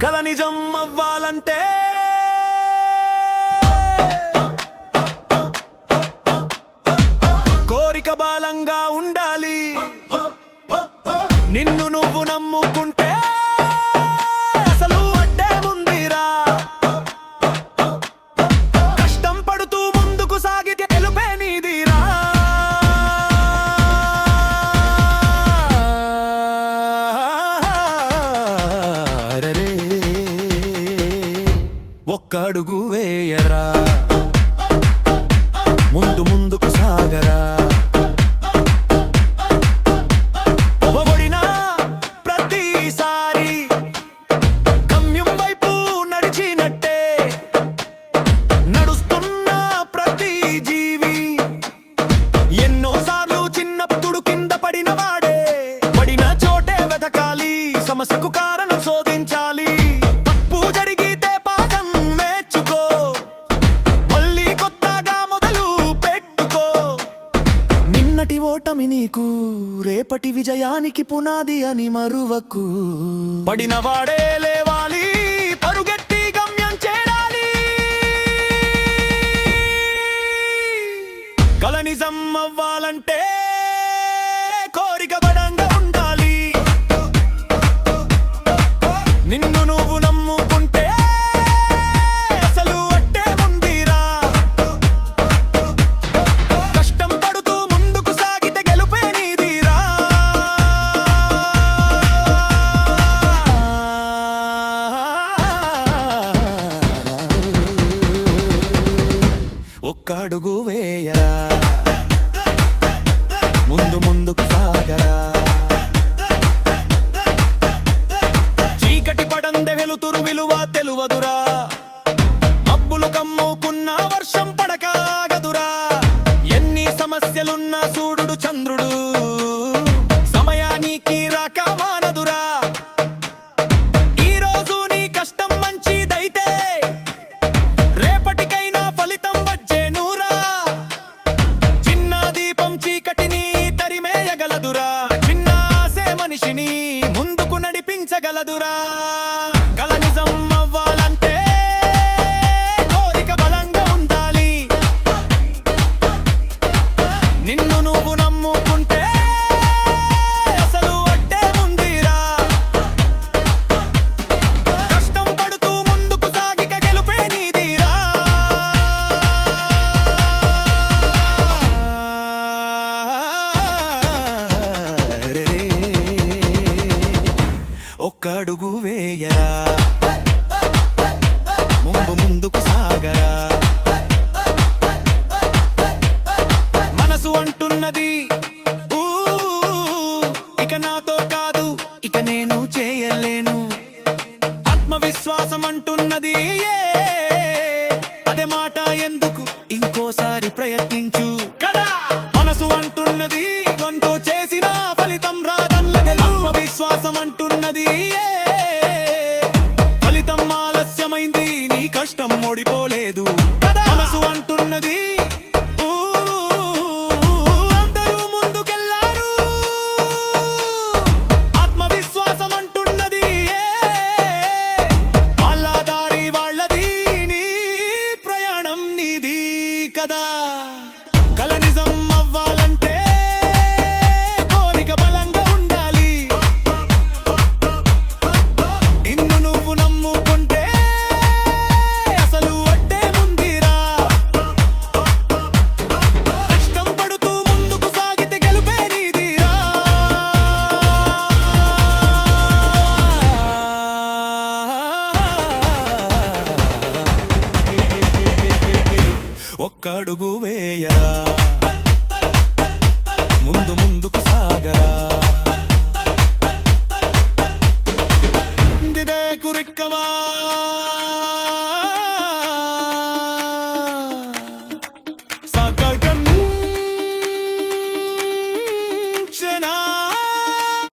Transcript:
కల నిజం అవ్వాలంటే కోరిక బలంగా ఉండాలి. నిన్ను నువ్వు నమ్ముకుంటే అసలు అడ్డే ముందిరా. కష్టం పడుతూ ముందుకు సాగితే గెలుపే నీదిరా. ఒక్క అడుగు వేయరా, ముందుకు సాగరా. ప్రతిసారి గమ్యం వైపు నడిచినట్టే నడుస్తున్న ప్రతి జీవి ఎన్నోసార్లు చిన్నప్పుడు కింద పడిన వాడే. పడిన చోటే వెతకాలి, సమస్యకు కారణం శోధించాలి. తప్పు జరిగితే పాఠం నేర్చుకో, మళ్ళీ కొత్తగా మొదలు పెట్టుకో. నిన్నటి ఓటమి నీకు రేపటి విజయానికి పునాది అని మరువకు. పడిన వాడే లేవాలి, పరుగెత్తి గమ్యం చేరాలి. కల నిజం అవ్వాలంటే కోరిక బలంగా ఉండాలి. నిన్ను నువ్వు నమ్ముకుంటే అసలు అట్టే ముందిరా. కష్టం పడుతూ ముందుకు సాగితే గెలుపే నీదిరా. ఒక్క అడుగు వేయరా, ముందుకు సాగరా. చీకటి పడందే వెలుతురు విలువ తెలువదురా. మబ్బులు కమ్ముకున్న వర్షం పడకాగదురా. ఎన్ని సమస్యలున్నా సూర్యుడు చంద్రుడు సమయానికి రాక మానదురా. ఈ రోజు నీ కష్టం మంచిదైతే రేపటికైనా ఫలితం వచ్చేనురా. చిన్న దీపం చీకటిని తరిమేయగలదురా. చిన్న ఆశే మనిషిని ముందుకు నడిపించగలదురా. కల నిజం అవ్వాలంటే కోరిక బలంగా ఉండాలి. నిన్ను నువ్వు నమ్ముకుంటే అసలు అడ్డే ముందిరా. కష్టం పడుతూ ముందుకు సాగిక గెలుపే నీదిరా. ఒక్క అడుగు వేయరా, ముందుకు సాగరా. మనసు అంటున్నది ఊ, ఇక నాతో కాదు, ఇక నేను చేయలేను. ఆత్మవిశ్వాసం అంటున్నది ఏ, అదే మాట ఎందుకు, ఇంకోసారి ప్రయత్నించు కదా. మనసు అంటున్నది కొంత చేసిన ఫలితం రాదన్నది. ఆత్మవిశ్వాసం అంటున్నది ఏ, ఫలితం ఆలస్యమైంది, నీ కష్టం ఓడిపోలేదు కదా. మనసు అంటున్నది ఊ, అందరూ ముందుకెళ్ళారు. ఆత్మవిశ్వాసం అంటున్నది ఏ, వాళ్ళ దారి వాళ్ళది, నీ ప్రయాణం నీది కదా. కల నిజం అవ్వాలంటే కోరిక బలంగా ఉండాలి. నిన్ను నువ్వు నమ్ముకుంటే అసలు అడ్డే ముందిరా. కష్టం పడుతూ ముందుకు సాగితే గెలుపే నీదిరా. ఒక్క అడుగు వేయరా, ముందుకు సాగరా. దిదే కురిక్కవా